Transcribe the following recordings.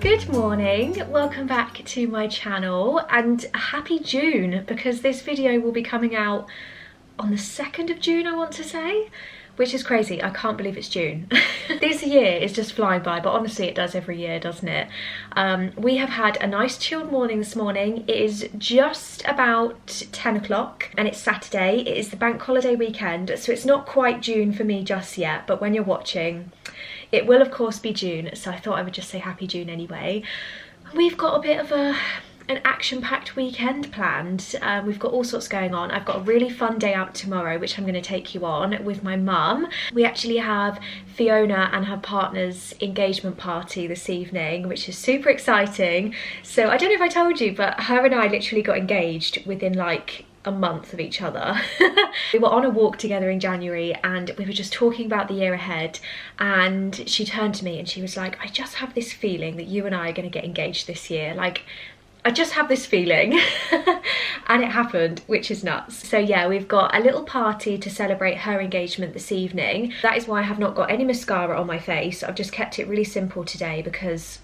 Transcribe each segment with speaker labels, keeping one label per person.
Speaker 1: Good morning, welcome back to my channel and happy June, because this video will be coming out on the 2nd of June, I want to say, which is crazy. I can't believe it's June. This year is just flying by, but honestly it does every year, doesn't it? We have had a nice chilled morning this morning. It is just about 10 o'clock and it's Saturday. It is the bank holiday weekend, so it's not quite June for me just yet, but when you're watching, it will of course be June, so I thought I would just say happy June anyway. We've got a bit of an action-packed weekend planned. We've got all sorts going on. I've got a really fun day out tomorrow, which I'm going to take you on with my mum. We actually have Fiona and her partner's engagement party this evening, which is super exciting. So I don't know if I told you, but her and I literally got engaged within like a month of each other. We were on a walk together in January and we were just talking about the year ahead, and she turned to me and she was like, I just have this feeling that you and I are going to get engaged this year. Like, I just have this feeling. And it happened, which is nuts. So yeah, we've got a little party to celebrate her engagement this evening. That is why I have not got any mascara on my face. I've just kept it really simple today because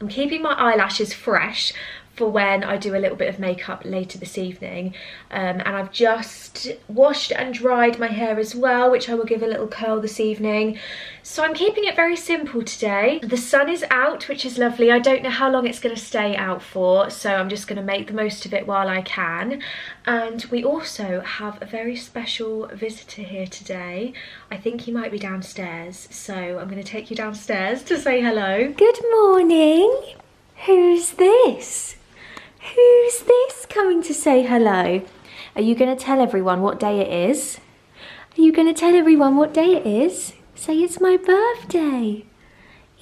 Speaker 1: I'm keeping my eyelashes fresh for when I do a little bit of makeup later this evening. And I've just washed and dried my hair as well, which I will give a little curl this evening. So I'm keeping it very simple today. The sun is out, which is lovely. I don't know how long it's going to stay out for, so I'm just going to make the most of it while I can. And we also have a very special visitor here today. I think he might be downstairs, so I'm going to take you downstairs to say hello. Good morning. Who's this? Who's this coming to say hello? Are you going to tell everyone what day it is? Are you going to tell everyone what day it is? Say it's my birthday.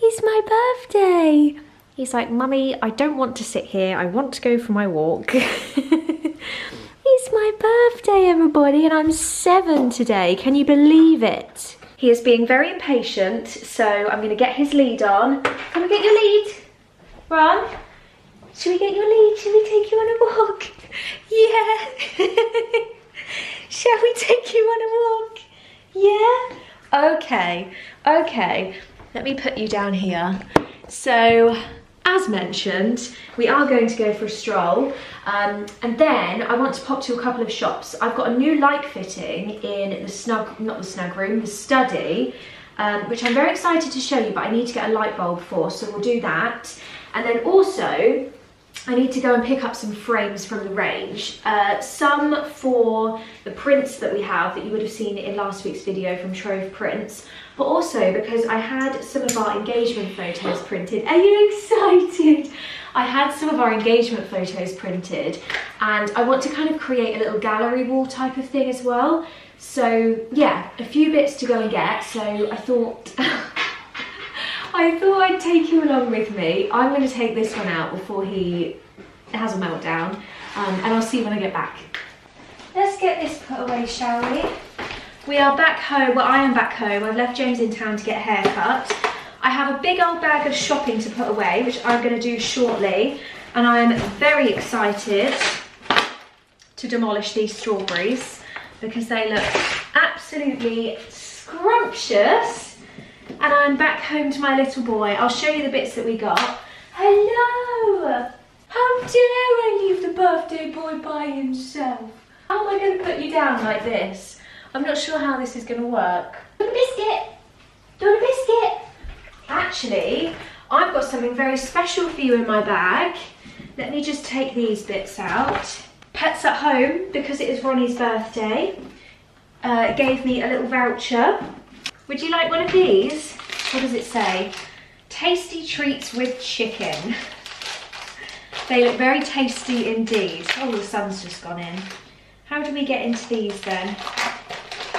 Speaker 1: It's my birthday. He's like, Mummy, I don't want to sit here. I want to go for my walk. It's my birthday, everybody, and I'm 7 today. Can you believe it? He is being very impatient, so I'm going to get his lead on. Can we get your lead? Ron? Should we get your lead? Should we take you on a walk? Yeah. Shall we take you on a walk? Yeah? Okay, okay. Let me put you down here. So, as mentioned, we are going to go for a stroll. And then I want to pop to a couple of shops. I've got a new light fitting in the the study, which I'm very excited to show you, but I need to get a light bulb for, so we'll do that. And then also, I need to go and pick up some frames from the range. Some for the prints that we have that you would have seen in last week's video from Trove Prints, but also because I had some of our engagement photos printed. Are you excited? I had some of our engagement photos printed and I want to kind of create a little gallery wall type of thing as well. So yeah, a few bits to go and get. So I thought I'd take you along with me. I'm going to take this one out before he has a meltdown, and I'll see you when I get back. Let's get this put away, shall we? We are back home. Well, I am back home. I've left James in town to get a haircut. I have a big old bag of shopping to put away, which I'm going to do shortly, and I'm very excited to demolish these strawberries because they look absolutely scrumptious. And I'm back home to my little boy. I'll show you the bits that we got. Hello! How dare I leave the birthday boy by himself? How am I going to put you down like this? I'm not sure how this is going to work. Do you want a biscuit? Do you want a biscuit? Actually, I've got something very special for you in my bag. Let me just take these bits out. Pets at Home, because it is Ronnie's birthday, gave me a little voucher. Would you like one of these? What does it say? Tasty treats with chicken. They look very tasty indeed. Oh, the sun's just gone in. How do we get into these then?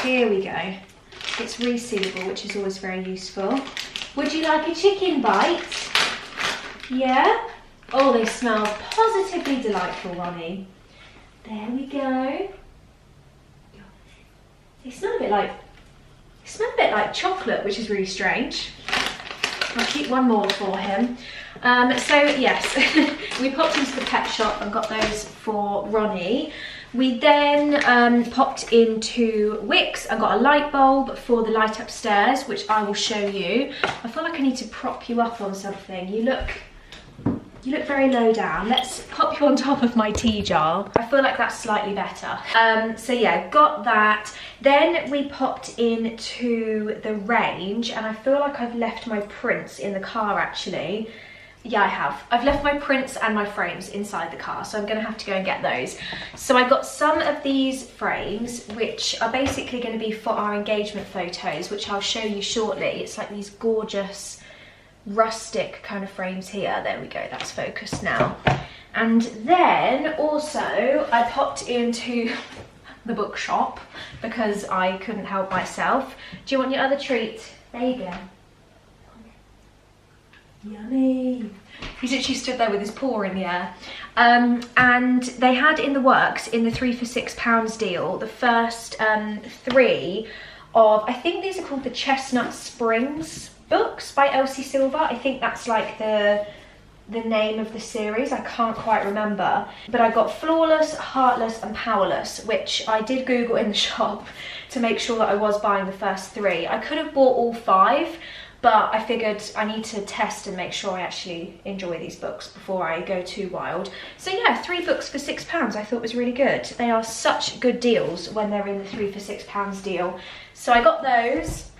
Speaker 1: Here we go. It's resealable, which is always very useful. Would you like a chicken bite? Yeah? Oh, they smell positively delightful, Ronnie. There we go. They smell a bit like chocolate, which is really strange. I'll keep one more for him. So yes, we popped into the pet shop and got those for Ronnie. We then popped into Wickes and got a light bulb for the light upstairs, which I will show you. I feel like I need to prop you up on something. You look You look very low down. Let's pop you on top of my tea jar. I feel like that's slightly better. So yeah, got that. Then we popped into the range, and I feel like I've left my prints in the car actually. Yeah, I have. I've left my prints and my frames inside the car, so I'm gonna have to go and get those. So I got some of these frames, which are basically gonna be for our engagement photos, which I'll show you shortly. It's like these gorgeous rustic kind of frames here. There we go, that's focused now. And then also I popped into the bookshop because I couldn't help myself. Do you want your other treat? There you go. Yummy. He's actually stood there with his paw in the air. And they had in the works, in the 3 for £6 deal, the first 3 of, I think these are called the Chestnut Springs books by Elsie Silver. I think that's like the name of the series. I can't quite remember. But I got Flawless, Heartless and Powerless, which I did Google in the shop to make sure that I was buying the first 3. I could have bought all 5, but I figured I need to test and make sure I actually enjoy these books before I go too wild. So yeah, 3 books for £6 I thought was really good. They are such good deals when they're in the 3 for £6 deal. So I got those,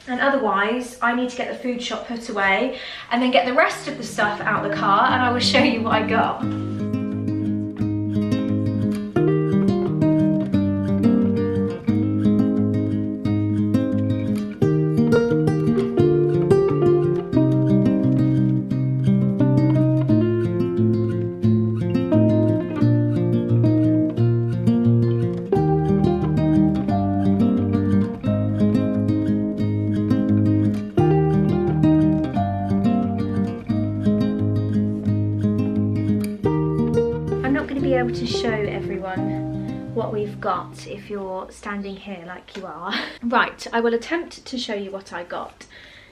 Speaker 1: and otherwise I need to get the food shop put away and then get the rest of the stuff out the car, and I will show you what I got. To show everyone what we've got if you're standing here like you are. Right, I will attempt to show you what I got.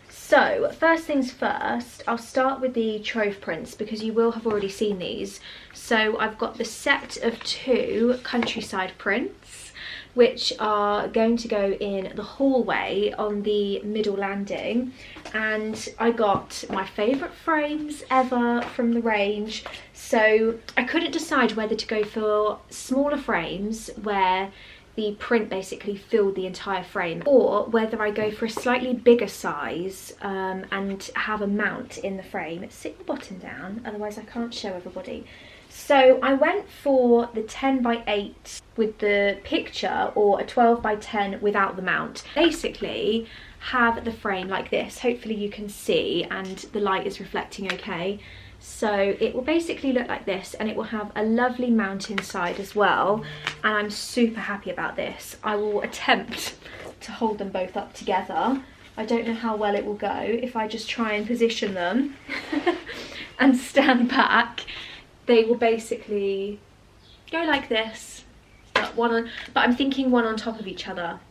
Speaker 1: So first things first, I'll start with the trove prints because you will have already seen these. So I've got the set of 2 countryside prints, which are going to go in the hallway on the middle landing. And I got my favourite frames ever from the range. So I couldn't decide whether to go for smaller frames where the print basically filled the entire frame, or whether I go for a slightly bigger size and have a mount in the frame. Sit your bottom down, otherwise I can't show everybody. So I went for the 10 by 8 with the picture, or a 12 by 10 without the mount. Basically have the frame like this. Hopefully you can see and the light is reflecting okay. So it will basically look like this, and it will have a lovely mount inside as well, and I'm super happy about this. I will attempt to hold them both up together. I don't know how well it will go if I just try and position them and stand back. They will basically go like this, but I'm thinking one on top of each other,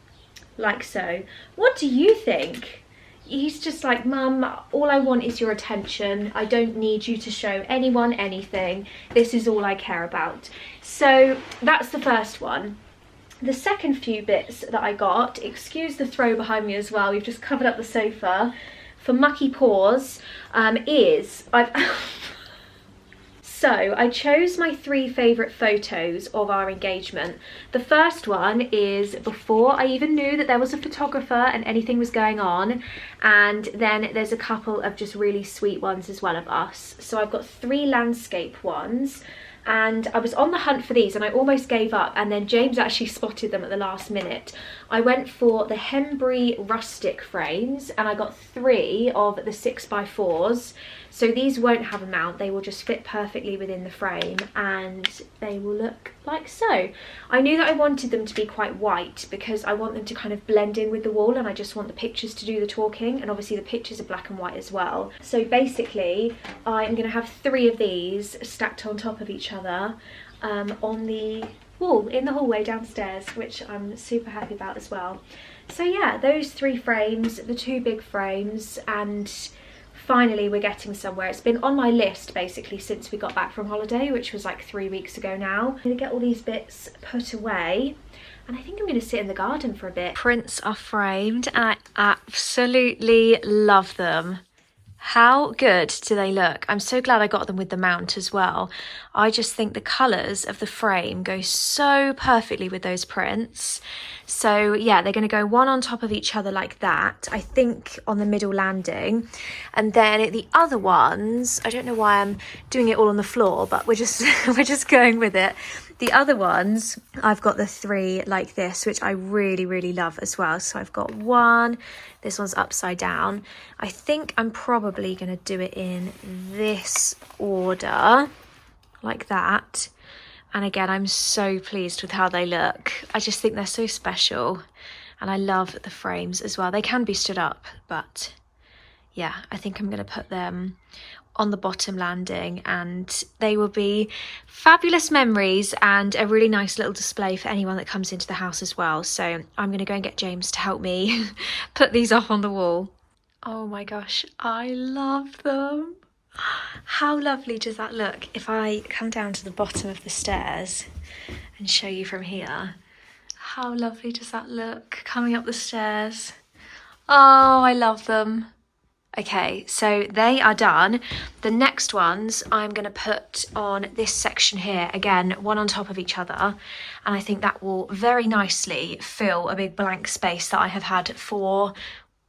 Speaker 1: like so. What do you think? He's just like, Mum, all I want is your attention. I don't need you to show anyone anything. This is all I care about. So that's the first one. The second few bits that I got, excuse the throw behind me as well, we've just covered up the sofa, for Mucky Paws, So I chose my 3 favourite photos of our engagement. The first one is before I even knew that there was a photographer and anything was going on. And then there's a couple of just really sweet ones as well of us. So I've got 3 landscape ones. And I was on the hunt for these and I almost gave up, and then James actually spotted them at the last minute. I went for the Hembury rustic frames, and I got 3 of the 6x4s. So these won't have a mount, they will just fit perfectly within the frame, and they will look like so. I knew that I wanted them to be quite white because I want them to kind of blend in with the wall, and I just want the pictures to do the talking, and obviously the pictures are black and white as well. So basically I'm going to have 3 of these stacked on top of each other on the wall in the hallway downstairs, which I'm super happy about as well. So yeah, those 3 frames, the 2 big frames, and finally we're getting somewhere. It's been on my list basically since we got back from holiday, which was like 3 weeks ago now. I'm gonna get all these bits put away, and I think I'm gonna sit in the garden for a bit. Prints are framed and I absolutely love them. How good do they look? I'm so glad I got them with the mount as well. I just think the colours of the frame go so perfectly with those prints. So yeah, they're going to go one on top of each other like that, I think on the middle landing. And then the other ones, I don't know why I'm doing it all on the floor, but we're just we're just going with it. The other ones, I've got the 3 like this, which I really, really love as well. So I've got one, this one's upside down. I think I'm probably going to do it in this order, like that. And again, I'm so pleased with how they look. I just think they're so special. And I love the frames as well. They can be stood up, but yeah, I think I'm going to put them on the bottom landing, and they will be fabulous memories and a really nice little display for anyone that comes into the house as well. So I'm going to go and get James to help me put these up on the wall. Oh my gosh, I love them. How lovely does that look? If I come down to the bottom of the stairs and show you from here, how lovely does that look coming up the stairs? Oh, I love them. Okay, so they are done. The next ones I'm going to put on this section here, again, one on top of each other. And I think that will very nicely fill a big blank space that I have had for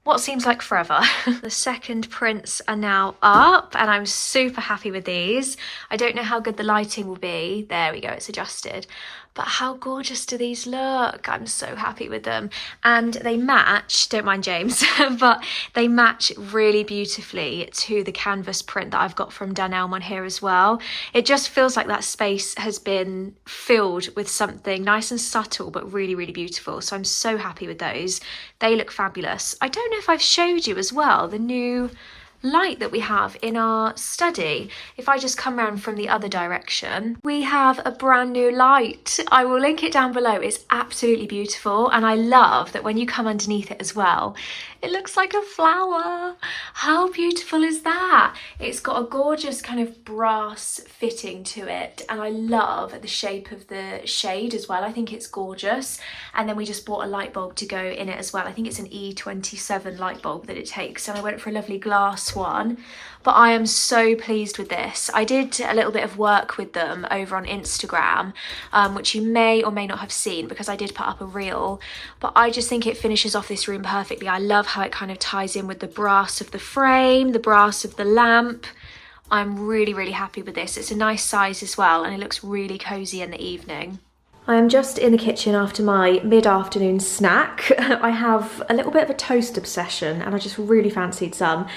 Speaker 1: what seems like forever. The second prints are now up and I'm super happy with these. I don't know how good the lighting will be. There we go, it's adjusted. But how gorgeous do these look? I'm so happy with them. And they match, don't mind James, but they match really beautifully to the canvas print that I've got from Dunelm on here as well. It just feels like that space has been filled with something nice and subtle, but really, really beautiful. So I'm so happy with those. They look fabulous. I don't know if I've showed you as well the new light that we have in our study. If I just come around from the other direction, we have a brand new light. I will link it down below. It's absolutely beautiful, and I love that when you come underneath it as well, it looks like a flower. How beautiful is that? It's got a gorgeous kind of brass fitting to it, and I love the shape of the shade as well. I think it's gorgeous. And then we just bought a light bulb to go in it as well. I think it's an E27 light bulb that it takes, and I went for a lovely glass one. But I am so pleased with this. I did a little bit of work with them over on Instagram, which you may or may not have seen because I did put up a reel, but I just think it finishes off this room perfectly. I love how it kind of ties in with the brass of the frame, the brass of the lamp. I'm really, really happy with this. It's a nice size as well, and it looks really cozy in the evening. I am just in the kitchen after my mid-afternoon snack. I have a little bit of a toast obsession and I just really fancied some.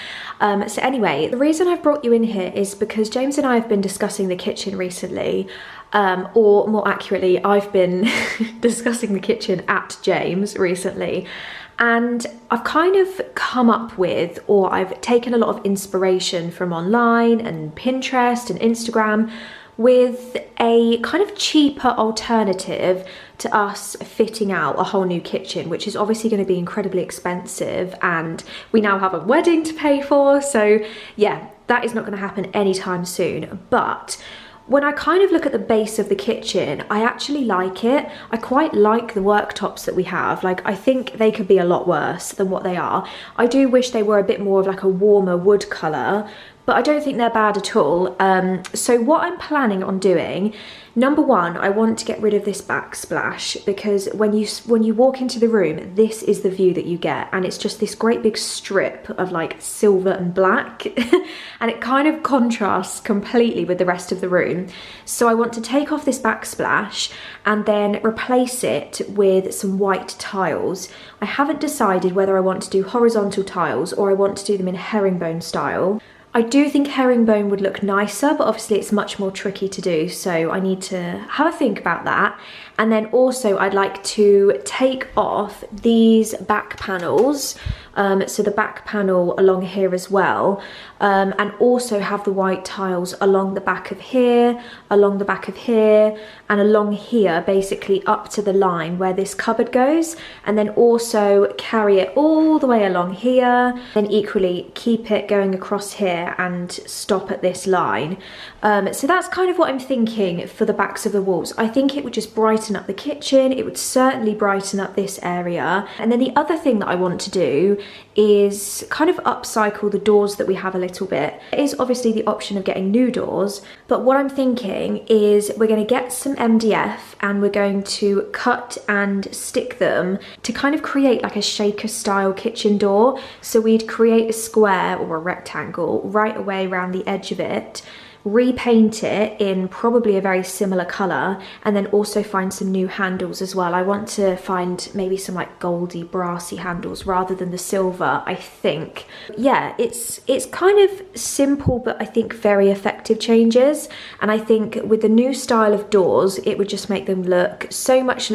Speaker 1: So anyway, the reason I've brought you in here is because James and I have been discussing the kitchen recently, or more accurately, I've been discussing the kitchen at James recently. And I've kind of come up with, or I've taken a lot of inspiration from online and Pinterest and Instagram, with a kind of cheaper alternative to us fitting out a whole new kitchen, which is obviously going to be incredibly expensive, and we now have a wedding to pay for. So yeah, that is not going to happen anytime soon. But when I kind of look at the base of the kitchen, I actually like it. I quite like the worktops that we have. Like, I think they could be a lot worse than what they are. I do wish they were a bit more of like a warmer wood colour, but I don't think they're bad at all. So what I'm planning on doing, number one, I want to get rid of this backsplash, because when you walk into the room, this is the view that you get, and it's just this great big strip of like silver and black and it kind of contrasts completely with the rest of the room. So I want to take off this backsplash and then replace it with some white tiles. I haven't decided whether I want to do horizontal tiles or I want to do them in herringbone style. I do think herringbone would look nicer, but obviously it's much more tricky to do, so I need to have a think about that. And then also I'd like to take off these back panels, so the back panel along here as well, and also have the white tiles along the back of here, along the back of here, and along here, basically up to the line where this cupboard goes, and then also carry it all the way along here, then equally keep it going across here and stop at this line. So that's kind of what I'm thinking for the backs of the walls. I think it would just brighten up the kitchen. It would certainly brighten up this area. And then the other thing that I want to do
Speaker 2: is kind of upcycle the doors that we have a little bit. There is obviously the option of getting new doors, but what I'm thinking is we're going to get some MDF and we're going to cut and stick them to kind of create like a shaker style kitchen door. So we'd create a square or a rectangle right away around the edge of it, repaint it in probably a very similar colour, and then also find some new handles as well. I want to find maybe some like goldy brassy handles rather than the silver, I think. Yeah, it's kind of simple but I think very effective changes, and I think with the new style of doors it would just make them look so much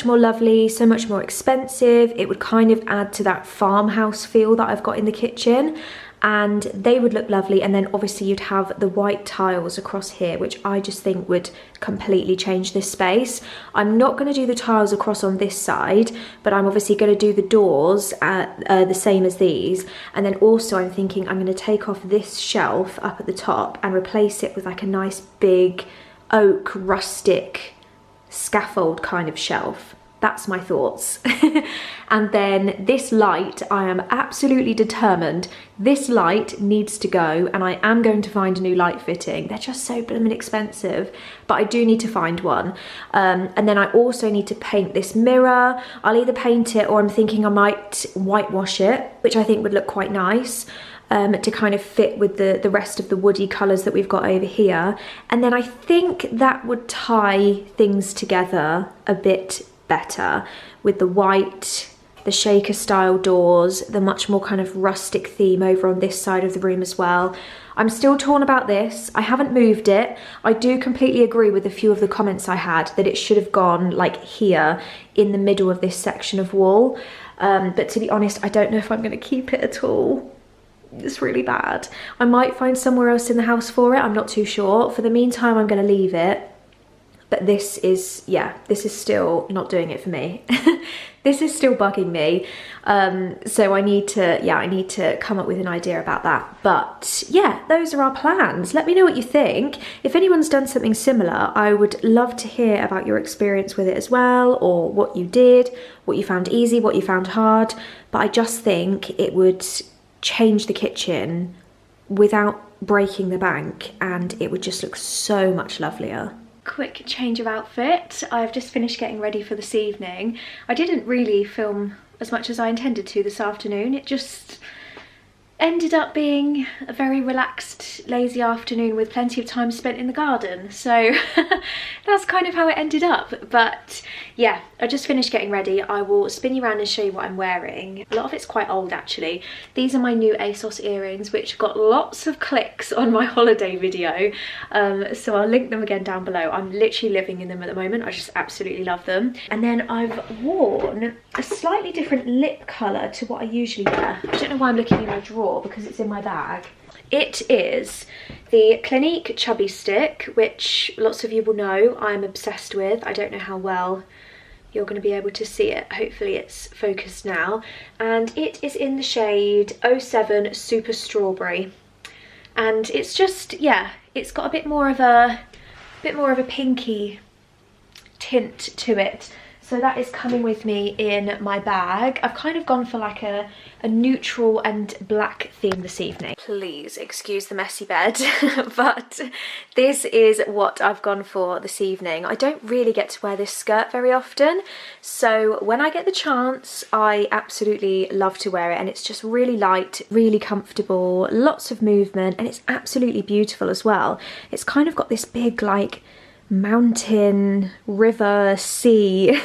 Speaker 2: more lovely, so much more expensive. It would kind of add to that farmhouse feel that I've got in the kitchen, and they would look lovely. And then obviously you'd have the white tiles across here, which I just think would completely change this space. I'm not going to do the tiles across on this side, but I'm obviously going to do the doors the same as these. And then also I'm thinking I'm going to take off this shelf up at the top and replace it with like a nice big oak rustic scaffold kind of shelf. That's my thoughts. And then this light, I am absolutely determined this light needs to go, and I am going to find a new light fitting. They're just so blooming expensive, but I do need to find one. And then I also need to paint this mirror. I'll either paint it or I'm thinking I might whitewash it, which I think would look quite nice. To kind of fit with the rest of the woody colours that we've got over here. And then I think that would tie things together a bit better with the white, the shaker style doors, the much more kind of rustic theme over on this side of the room as well. I'm still torn about this. I haven't moved it. I do completely agree with a few of the comments I had that it should have gone like here in the middle of this section of wall. But to be honest, I don't know if I'm going to keep it at all. It's really bad. I might find somewhere else in the house for it. I'm not too sure. For the meantime, I'm going to leave it. But this is, yeah, this is still not doing it for me. This is still bugging me. So I need to come up with an idea about that. But yeah, those are our plans. Let me know what you think. If anyone's done something similar, I would love to hear about your experience with it as well, or what you did, what you found easy, what you found hard. But I just think it would change the kitchen without breaking the bank, and it would just look so much lovelier. Quick change of outfit. I've just finished getting ready for this evening. I didn't really film as much as I intended to this afternoon. It just ended up being a very relaxed, lazy afternoon with plenty of time spent in the garden. So that's kind of how it ended up. But yeah, I just finished getting ready. I will spin you around and show you what I'm wearing. A lot of it's quite old actually. These are my new ASOS earrings, which got lots of clicks on my holiday video. So I'll link them again down below. I'm literally living in them at the moment. I just absolutely love them. And then I've worn a slightly different lip colour to what I usually wear. I don't know why I'm looking in my drawer, because it's in my bag. It is the Clinique Chubby Stick, which lots of you will know I'm obsessed with. I don't know how well you're going to be able to see it. Hopefully it's focused now. And it is in the shade 07 Super Strawberry. And it's just, yeah, it's got a bit more of a pinky tint to it. So that is coming with me in my bag. I've kind of gone for like a neutral and black theme this evening. Please excuse the messy bed, but this is what I've gone for this evening. I don't really get to wear this skirt very often, so when I get the chance, I absolutely love to wear it, and it's just really light, really comfortable, lots of movement, and it's absolutely beautiful as well. It's kind of got this big like mountain, river, sea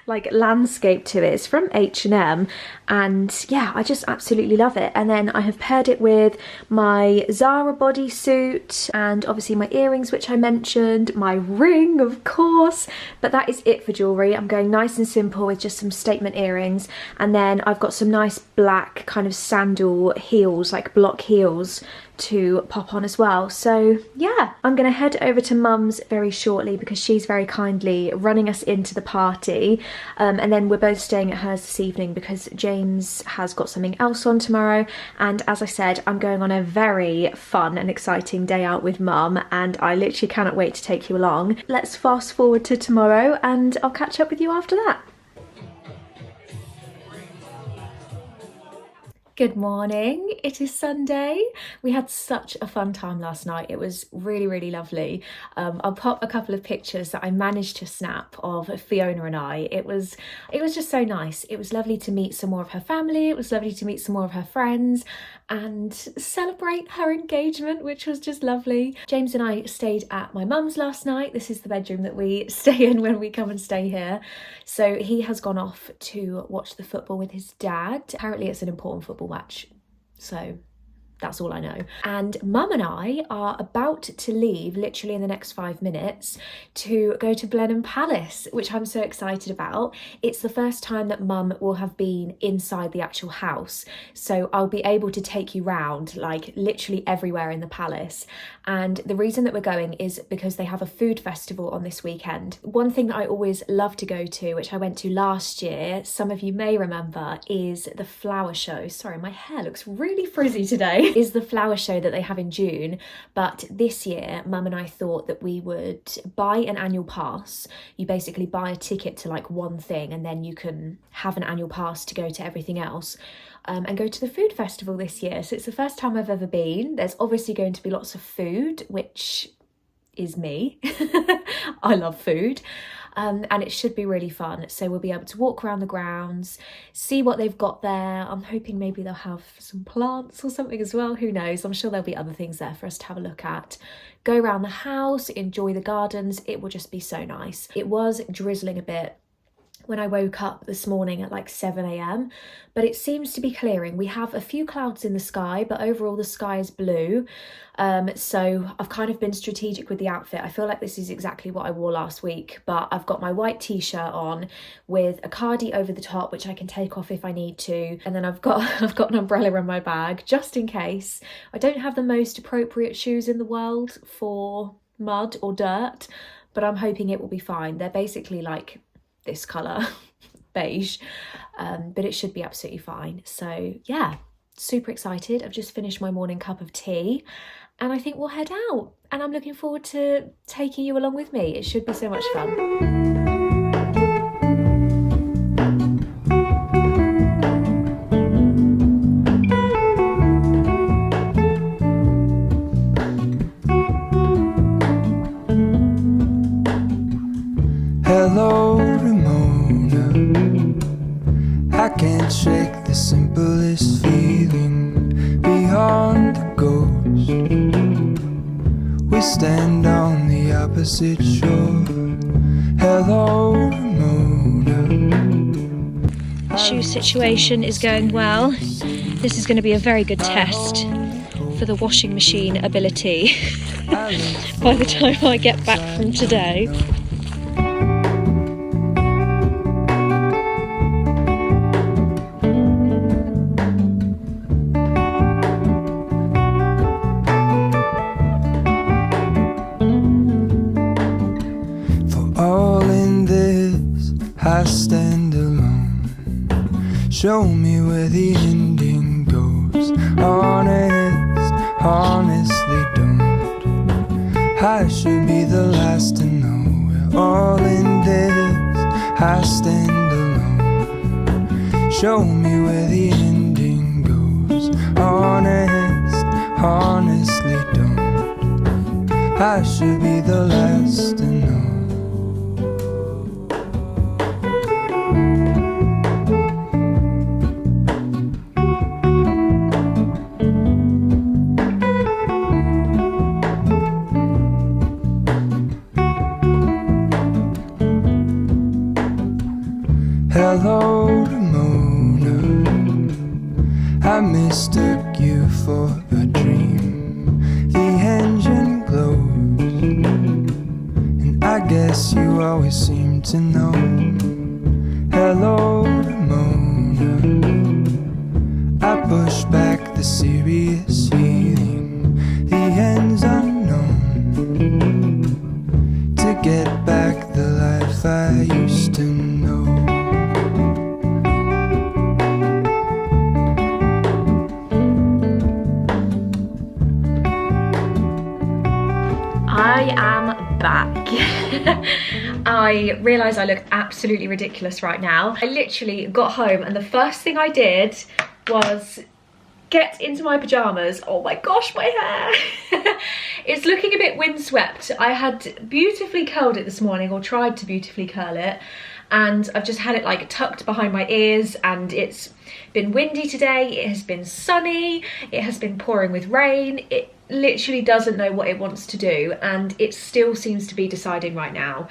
Speaker 2: like landscape to it. It's from H&M, and yeah, I just absolutely love it. And then I have paired it with my Zara bodysuit and obviously my earrings, which I mentioned, my ring of course, but that is it for jewellery. I'm going nice and simple with just some statement earrings, and then I've got some nice black kind of sandal heels, like block heels, to pop on as well. So yeah, I'm gonna head over to Mum's very shortly because she's very kindly running us into the party, and then we're both staying at hers this evening because James has got something else on tomorrow. And as I said, I'm going on a very fun and exciting day out with Mum, and I literally cannot wait to take you along. Let's fast forward to tomorrow and I'll catch up with you after that.
Speaker 1: Good morning, it is Sunday. We had such a fun time last night. It was really, really lovely. I'll pop a couple of pictures that I managed to snap of Fiona and I. It was just so nice. It was lovely to meet some more of her family. It was lovely to meet some more of her friends and celebrate her engagement, which was just lovely. James and I stayed at my mum's last night. This is the bedroom that we stay in when we come and stay here. So he has gone off to watch the football with his dad. Apparently it's an important football match, so that's all I know. And Mum and I are about to leave literally in the next 5 minutes to go to Blenheim Palace, which I'm so excited about. It's the first time that Mum will have been inside the actual house, so I'll be able to take you round like literally everywhere in the palace. And the reason that we're going is because they have a food festival on this weekend. One thing that I always love to go to, which I went to last year, some of you may remember, is the flower show. Sorry, my hair looks really frizzy today. Is the flower show that they have in June. But this year, Mum and I thought that we would buy an annual pass. You basically buy a ticket to like one thing and then you can have an annual pass to go to everything else. And go to the food festival this year. So it's the first time I've ever been. There's obviously going to be lots of food, which is me. I love food. And it should be really fun. So we'll be able to walk around the grounds, see what they've got there. I'm hoping maybe they'll have some plants or something as well. Who knows? I'm sure there'll be other things there for us to have a look at. Go around the house, enjoy the gardens. It will just be so nice. It was drizzling a bit when I woke up this morning at like 7 a.m, but it seems to be clearing. We have a few clouds in the sky, but overall the sky is blue. So I've kind of been strategic with the outfit. I feel like this is exactly what I wore last week, but I've got my white t-shirt on with a cardi over the top, which I can take off if I need to. And then I've got an umbrella in my bag just in case. I don't have the most appropriate shoes in the world for mud or dirt, but I'm hoping it will be fine. They're basically like this colour, beige, but it should be absolutely fine. So yeah, super excited. I've just finished my morning cup of tea and I think we'll head out, and I'm looking forward to taking you along with me. It should be so much fun.
Speaker 3: Hello, Ramona. I can't shake the simplest feeling beyond the ghost. We stand on the opposite shore. Hello, Ramona.
Speaker 1: Shoe situation is going well. This is going to be a very good test for the washing machine ability by the time I get back from today.
Speaker 3: I stand alone. Show me where the ending goes. Honest, honestly don't. I should be the last to know. We're all in this. I stand alone. Show me where the ending goes. Honest, honestly don't. I should be the last to know. Hello, Ramona. I mistook you for a dream. The engine glows, and I guess you always seem to know. Hello, Ramona. I push back the serious feeling. The end's unknown. To get back the life I used to know.
Speaker 1: I am back. I realise I look absolutely ridiculous right now. I literally got home and the first thing I did was get into my pyjamas. Oh my gosh, my hair. It's looking a bit windswept. I had beautifully curled it this morning, or tried to beautifully curl it, and I've just had it like tucked behind my ears, and it's been windy today, it has been sunny, it has been pouring with rain. It literally doesn't know what it wants to do, and it still seems to be deciding right now.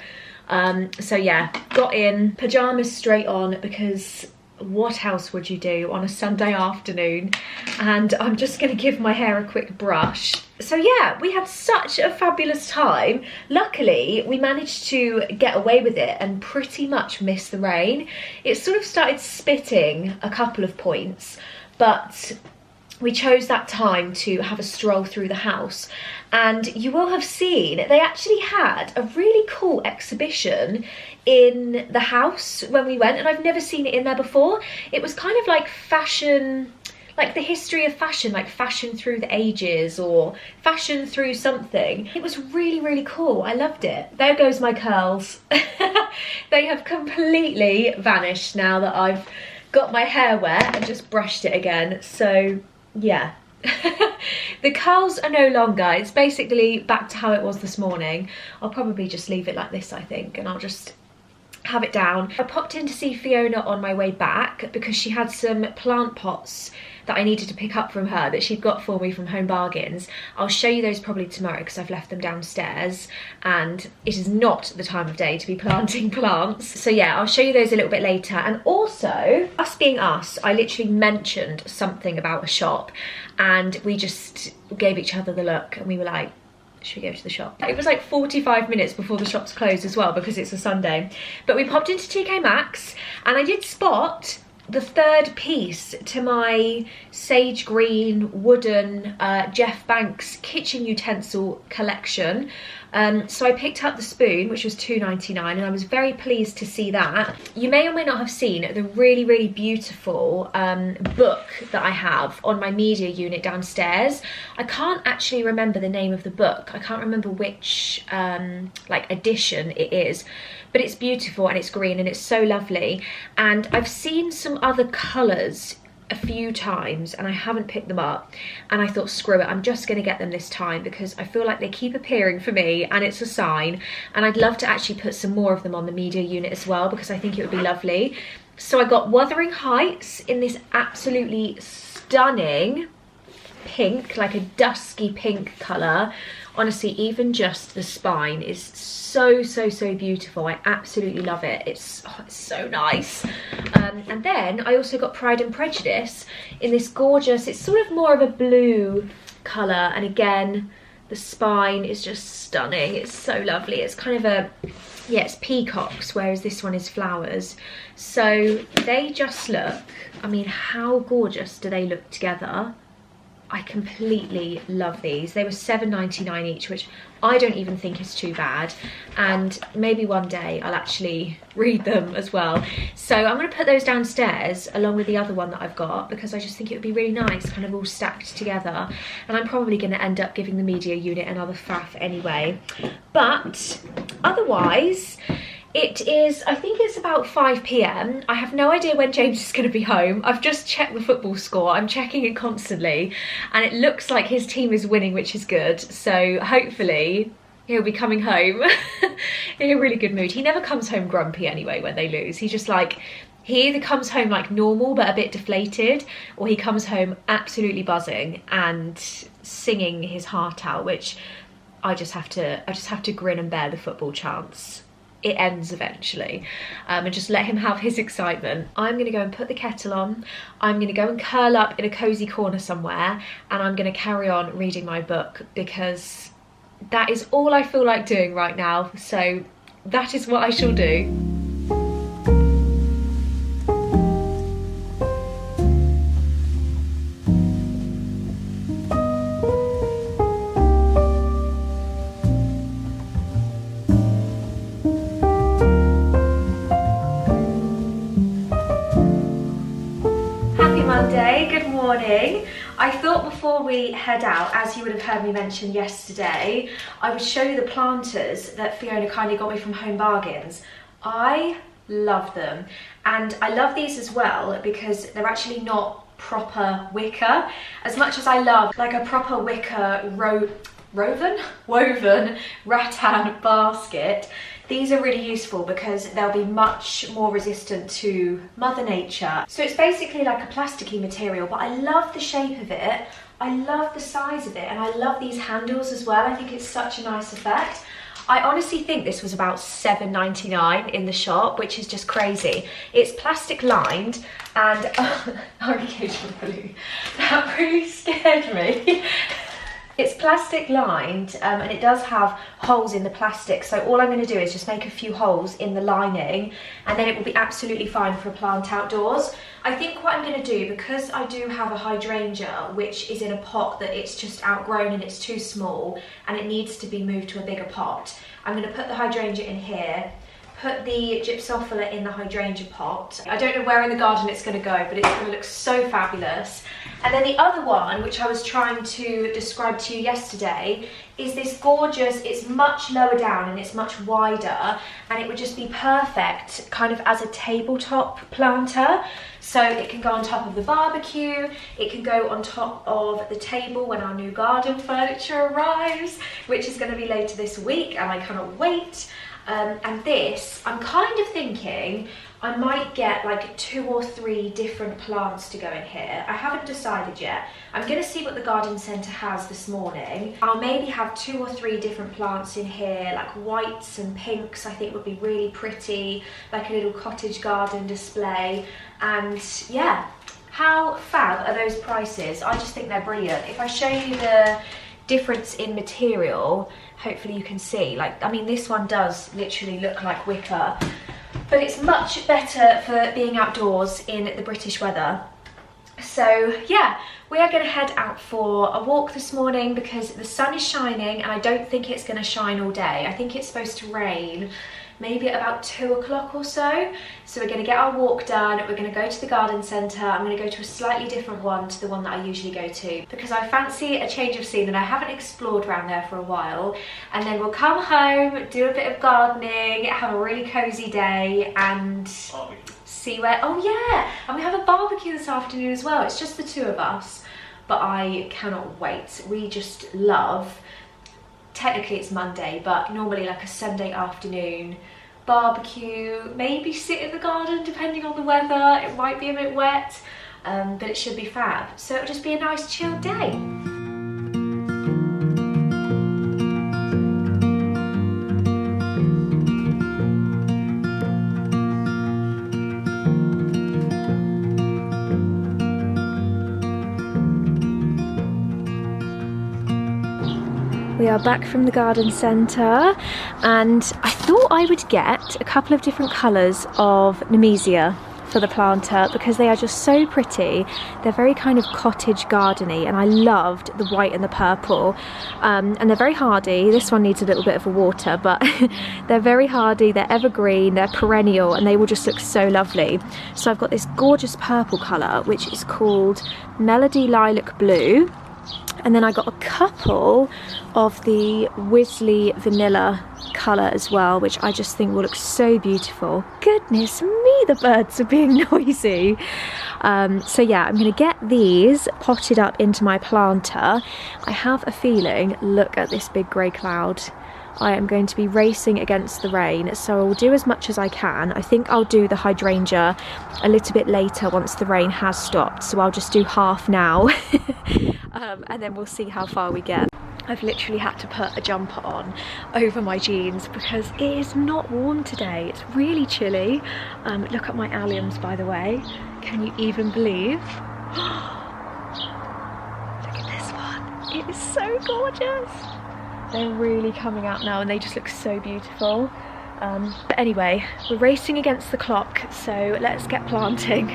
Speaker 1: So yeah, got in, pyjamas straight on, because what else would you do on a Sunday afternoon? And I'm just going to give my hair a quick brush. So yeah, we had such a fabulous time. Luckily, we managed to get away with it and pretty much miss the rain. It sort of started spitting a couple of points, but we chose that time to have a stroll through the house, and you will have seen they actually had a really cool exhibition in the house when we went, and I've never seen it in there before. It was kind of like fashion, like the history of fashion, like fashion through the ages or fashion through something. It was really, really cool. I loved it. There goes my curls. They have completely vanished now that I've got my hair wet and just brushed it again. So yeah. The curls are no longer. It's basically back to how it was this morning. I'll probably just leave it like this, I think, and I'll just have it down. I popped in to see Fiona on my way back because she had some plant pots that I needed to pick up from her that she'd got for me from Home Bargains. I'll show you those probably tomorrow because I've left them downstairs and it is not the time of day to be planting plants. So yeah, I'll show you those a little bit later. And also, us being us, I literally mentioned something about a shop and we just gave each other the look and we were like, should we go to the shop? It was like 45 minutes before the shops closed as well because it's a Sunday. But we popped into TK Maxx and I did spot the third piece to my sage green wooden Jeff Banks kitchen utensil collection. So I picked up the spoon, which was £2.99, and I was very pleased to see that. You may or may not have seen the really, really beautiful book that I have on my media unit downstairs. I can't actually remember the name of the book. I can't remember which like edition it is, but it's beautiful and it's green and it's so lovely. And I've seen some other colours a few times and I haven't picked them up, and I thought, screw it, I'm just going to get them this time because I feel like they keep appearing for me and it's a sign, and I'd love to actually put some more of them on the media unit as well because I think it would be lovely. So I got Wuthering Heights in this absolutely stunning pink, like a dusky pink colour. Honestly, even just the spine is so, so, so beautiful. I absolutely love it. It's so nice. And then I also got Pride and Prejudice in this gorgeous, it's sort of more of a blue colour. And again, the spine is just stunning. It's so lovely. It's kind of a, yeah, it's peacocks, whereas this one is flowers. So they just look, I mean, how gorgeous do they look together? I completely love these. They were £7.99 each, which I don't even think is too bad, and maybe one day I'll actually read them as well. So I'm going to put those downstairs along with the other one that I've got because I just think it would be really nice, kind of all stacked together, and I'm probably going to end up giving the media unit another faff anyway. But otherwise, it is, I think it's about 5 PM. I have no idea when James is going to be home. I've just checked the football score. I'm checking it constantly. And it looks like his team is winning, which is good. So hopefully he'll be coming home in a really good mood. He never comes home grumpy anyway when they lose. He's just like, he either comes home like normal but a bit deflated, or he comes home absolutely buzzing and singing his heart out, which I just have to grin and bear the football chants. It ends eventually, and just let him have his excitement. I'm gonna go and put the kettle on. I'm gonna go and curl up in a cozy corner somewhere, and I'm gonna carry on reading my book because that is all I feel like doing right now. So that is what I shall do. Good morning. I thought before we head out, as you would have heard me mention yesterday, I would show you the planters that Fiona kindly got me from Home Bargains. I love them, and I love these as well because they're actually not proper wicker. As much as I love like a proper wicker woven rattan basket, these are really useful because they'll be much more resistant to Mother Nature. So it's basically like a plasticky material, but I love the shape of it, I love the size of it, and I love these handles as well. I think it's such a nice effect. I honestly think this was about £7.99 in the shop, which is just crazy. It's plastic lined and that really scared me. It's plastic lined and it does have holes in the plastic, so all I'm going to do is just make a few holes in the lining and then it will be absolutely fine for a plant outdoors. I think what I'm going to do, because I do have a hydrangea which is in a pot that it's just outgrown and it's too small and it needs to be moved to a bigger pot, I'm going to put the hydrangea in here, put the gypsophila in the hydrangea pot. I don't know where in the garden it's going to go, but it's going to look so fabulous. And then the other one, which I was trying to describe to you yesterday, is this gorgeous, it's much lower down and it's much wider, and it would just be perfect kind of as a tabletop planter. So it can go on top of the barbecue, it can go on top of the table when our new garden furniture arrives, which is going to be later this week, and I cannot wait. And this, I'm kind of thinking I might get like 2 or 3 different plants to go in here. I haven't decided yet. I'm going to see what the garden centre has this morning. I'll maybe have 2 or 3 different plants in here, like whites and pinks I think would be really pretty, like a little cottage garden display. And yeah, how fab are those prices? I just think they're brilliant. If I show you the difference in material, hopefully you can see, like, I mean, this one does literally look like wicker, but it's much better for being outdoors in the British weather. So yeah, we are going to head out for a walk this morning because the sun is shining and I don't think it's going to shine all day. I think it's supposed to rain maybe at about 2 o'clock or so. So we're going to get our walk done, we're going to go to the garden centre, I'm going to go to a slightly different one to the one that I usually go to because I fancy a change of scene and I haven't explored around there for a while. And then we'll come home, do a bit of gardening, have a really cosy day and see where, oh yeah, and we have a barbecue this afternoon as well. It's just the 2 of us, but I cannot wait. We just love, technically it's Monday, but normally like a Sunday afternoon barbecue, maybe sit in the garden depending on the weather. It might be a bit wet, but it should be fab. So it'll just be a nice chilled day. We are back from the garden centre and I thought I would get a couple of different colours of Nemesia for the planter because they are just so pretty. They're very kind of cottage gardeny and I loved the white and the purple, and they're very hardy. This one needs a little bit of a water, but they're very hardy, they're evergreen, they're perennial, and they will just look so lovely. So I've got this gorgeous purple colour which is called Melody Lilac Blue. And then I got a couple of the Wisley Vanilla colour as well, which I just think will look so beautiful. Goodness me, the birds are being noisy. So yeah, I'm going to get these potted up into my planter. I have a feeling, look at this big grey cloud. I am going to be racing against the rain, so I'll do as much as I can. I think I'll do the hydrangea a little bit later once the rain has stopped, so I'll just do half now and then we'll see how far we get. I've literally had to put a jumper on over my jeans because it is not warm today. It's really chilly. Look at my alliums, by the way. Can you even believe? Look at this one. It is so gorgeous. They're really coming out now and they just look so beautiful. But anyway, we're racing against the clock, so let's get planting.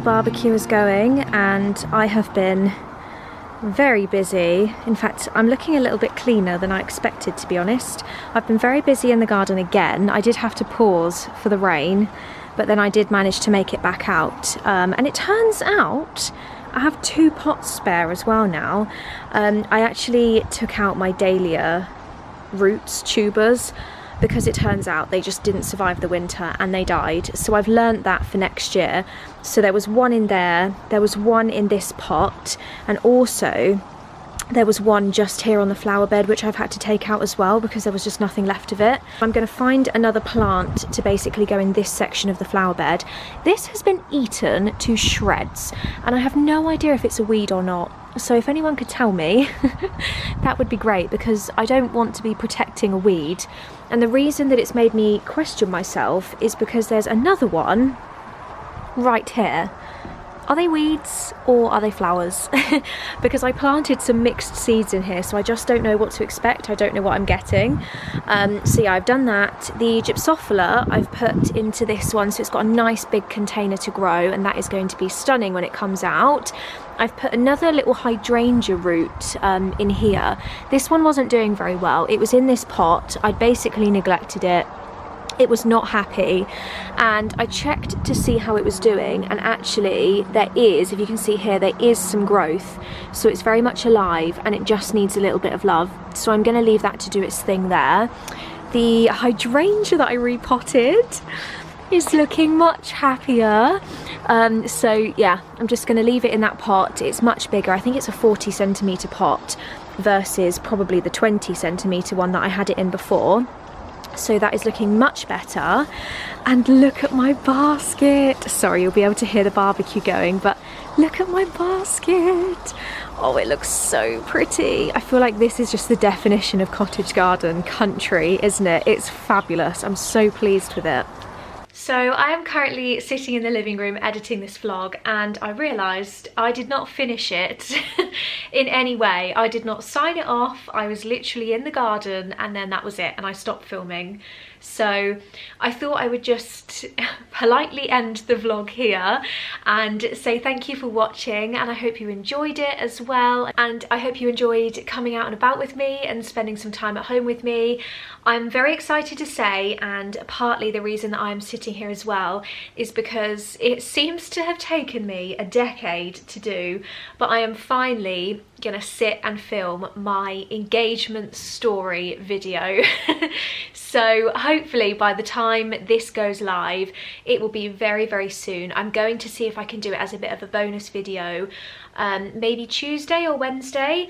Speaker 2: barbecue is going, and I have been very busy. In fact, I'm looking a little bit cleaner than I expected, to be honest. I've been very busy in the garden again. I did have to pause for the rain, but then I did manage to make it back out. And it turns out I have 2 pots spare as well now. I actually took out my dahlia roots, tubers, because it turns out they just didn't survive the winter and they died. So I've learnt that for next year. So there was one in there was one in this pot, and also there was one just here on the flower bed which I've had to take out as well because there was just nothing left of it. I'm going to find another plant to basically go in this section of the flower bed. This has been eaten to shreds and I have no idea if it's a weed or not. So if anyone could tell me, that would be great, because I don't want to be protecting a weed. And the reason that it's made me question myself is because there's another one right here. Are they weeds or are they flowers? Because I planted some mixed seeds in here, so I just don't know what to expect. I don't know what I'm getting. So yeah, I've done that. The gypsophila I've put into this one, so it's got a nice big container to grow, and that is going to be stunning when it comes out. I've put another little hydrangea root in here. This one wasn't doing very well. It was in this pot. I'd basically neglected it. It was not happy, and I checked to see how it was doing, and actually there is, if you can see here, there is some growth, so it's very much alive and it just needs a little bit of love. So I'm going to leave that to do its thing there. The hydrangea that I repotted is looking much happier. So yeah, I'm just going to leave it in that pot. It's much bigger. I think it's a 40 centimetre pot versus probably the 20 centimetre one that I had it in before. So that is looking much better. And look at my basket. Sorry, you'll be able to hear the barbecue going, but look at my basket. Oh, it looks so pretty. I feel like this is just the definition of cottage garden country, isn't it? It's fabulous. I'm so pleased with it. So I am currently sitting in the living room editing this vlog, and I realised I did not finish it in any way. I did not sign it off. I was literally in the garden and then that was it, and I stopped filming. So I thought I would just politely end the vlog here and say thank you for watching, and I hope you enjoyed it as well, and I hope you enjoyed coming out and about with me and spending some time at home with me. I'm very excited to say, and partly the reason that I'm sitting here as well is because it seems to have taken me a decade to do, but I am finally gonna sit and film my engagement story video. So hopefully by the time this goes live, it will be very, very soon. I'm going to see if I can do it as a bit of a bonus video, maybe Tuesday or Wednesday,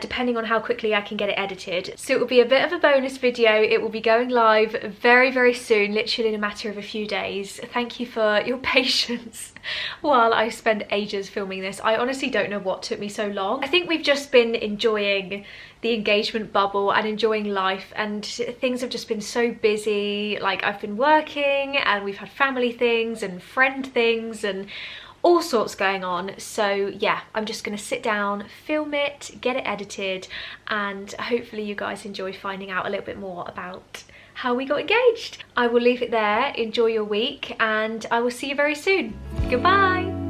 Speaker 2: depending on how quickly I can get it edited. So it will be a bit of a bonus video. It will be going live very, very soon, literally in a matter of a few days. Thank you for your patience while I spend ages filming this. I honestly don't know what took me so long. I think we've just been enjoying the engagement bubble and enjoying life, and things have just been so busy. Like, I've been working and we've had family things and friend things and all sorts going on. So yeah, I'm just gonna sit down, film it, get it edited, and hopefully you guys enjoy finding out a little bit more about how we got engaged. I will leave it there. Enjoy your week and I will see you very soon. Goodbye.